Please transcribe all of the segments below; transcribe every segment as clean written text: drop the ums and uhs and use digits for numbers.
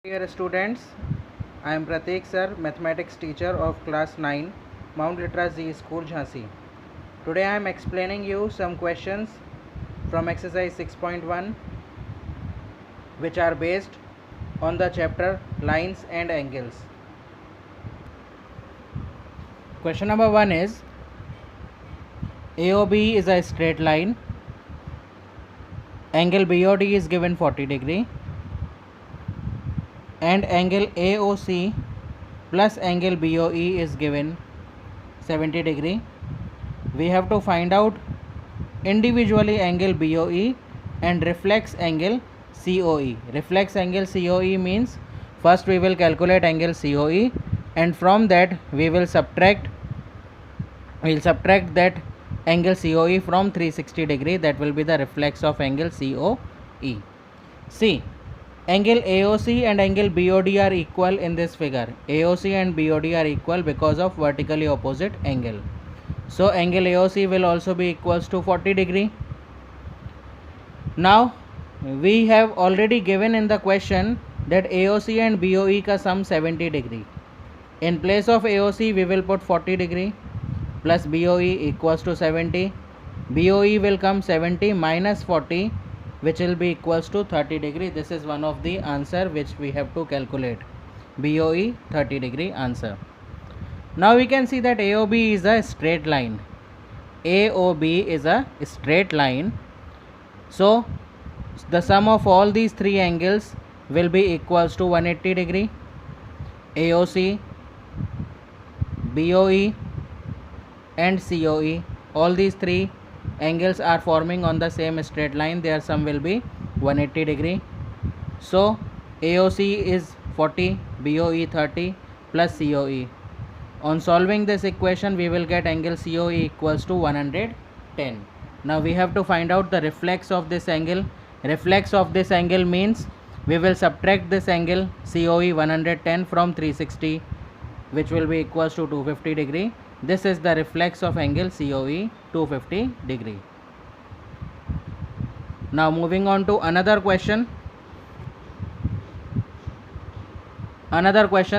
Dear students, I am Prateek sir, mathematics teacher of class 9, Mount Litra Z School, Jhansi. Today I am explaining you some questions from exercise 6.1 which are based on the chapter lines and angles. Question number 1 is AOB is a straight line. Angle BOD is given 40 degree. And angle AOC plus angle BOE is given 70 degree. We have to find out individually angle BOE and reflex angle COE. Reflex angle COE means first we will calculate angle COE, and from that we will subtract that angle COE from 360 degree. That will be the reflex of angle COE. See, angle AOC and angle BOD are equal in this figure. AOC and BOD are equal because of vertically opposite angle. So angle AOC will also be equals to 40 degree. Now we have already given in the question that AOC and BOE ka sum 70 degree. In place of AOC we will put 40 degree plus BOE equals to 70. BOE will come 70 minus 40, which will be equals to 30 degree. This is one of the answer which we have to calculate. BOE 30 degree answer. Now we can see that AOB is a straight line. AOB is a straight line. So the sum of all these three angles will be equals to 180 degree. AOC, BOE and COE, all these three angles are forming on the same straight line. Their sum will be 180 degree. So AOC is 40, BOE 30 plus COE. On solving this equation we will get angle COE equals to 110. Now we have to find out the reflex of this angle. Reflex of this angle means we will subtract this angle COE 110 from 360, which will be equals to 250 degree. This is the reflex of angle COE, 250 degree. Now moving on to another question.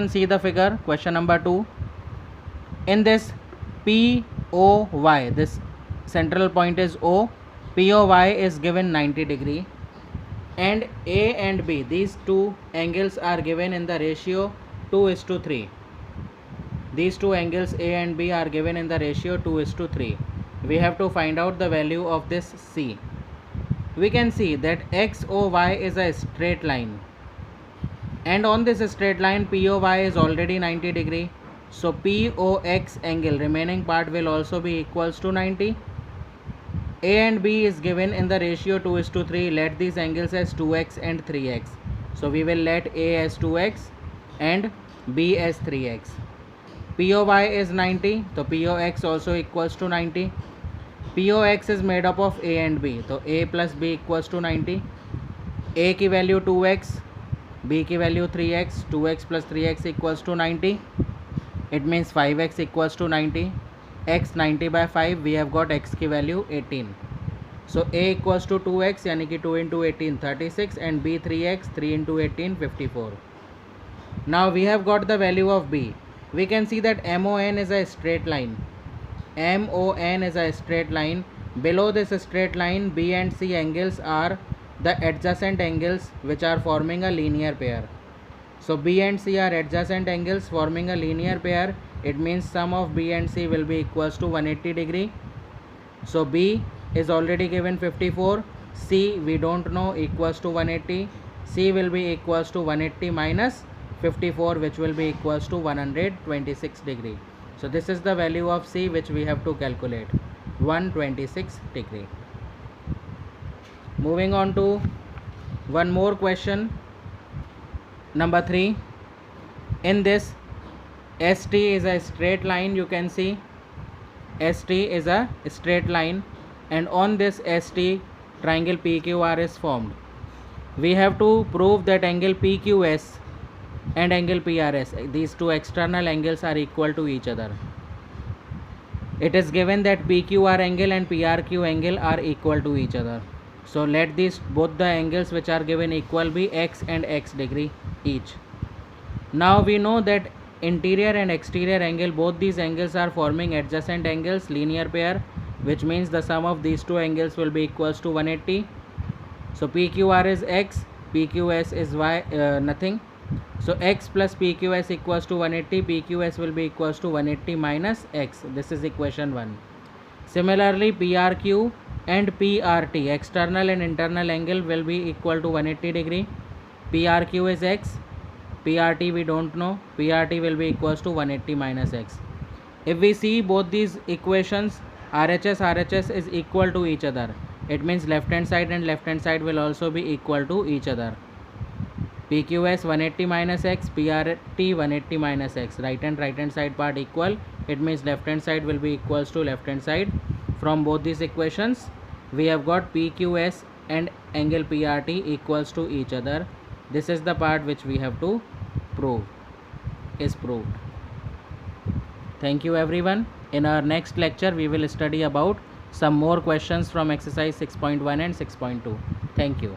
See the figure, question number 2. In this POY, this central point is O, POY is given 90 degree, and A and B, these two angles are given in the ratio 2:3. These two angles A and B are given in the ratio 2:3. We have to find out the value of this C. We can see that XOY is a straight line, and on this straight line POY is already 90 degree. So POX angle, remaining part, will also be equals to 90. A and B is given in the ratio 2:3. Let these angles as 2x and 3x. So we will let A as 2x and B as 3x. POY is 90, so POX also equals to 90. POX is made up of A and B, so A plus B equals to 90. A की value 2x, B की value 3x, 2x plus 3x equals to 90. It means 5x equals to 90. X 90 by 5, we have got x की value 18. So A equals to 2x, यानी कि 2 into 18 36, and B 3x, 3 into 18 54. Now we have got the value of B. We can see that MON is a straight line. MON is a straight line. Below this straight line, B and C angles are the adjacent angles which are forming a linear pair. So B and C are adjacent angles forming a linear pair. It means sum of B and C will be equals to 180 degree. So B is already given 54. C we don't know, equals to 180. C will be equals to 180 minus 54, which will be equals to 126 degree. So this is the value of C which we have to calculate, 126 degree. Moving on to one more question, number 3. In this, ST is a straight line. You can see ST is a straight line, and on this ST triangle PQR is formed. We have to prove that angle PQS and angle PRS, these two external angles, are equal to each other. It is given that PQR angle and PRQ angle are equal to each other. So let these both the angles which are given equal be x and x degree. each. Now we know that interior and exterior angle, both these angles are forming adjacent angles, linear pair, which means the sum of these two angles will be equals to 180. So PQR is x, PQS is y, nothing. So x plus PQS equals to 180, PQS will be equals to 180 minus x. This is equation 1. Similarly, PRQ and PRT, external and internal angle, will be equal to 180 degree. PRQ is x, PRT we don't know, PRT will be equals to 180 minus x. If we see both these equations, RHS is equal to each other. It means left hand side and left hand side will also be equal to each other. PQS 180 minus x, PRT 180 minus x. Right hand side part equal. It means left hand side will be equals to left hand side. From both these equations, we have got PQS and angle PRT equals to each other. This is the part which we have to prove. Is proved. Thank you everyone. In our next lecture, we will study about some more questions from exercise 6.1 and 6.2. Thank you.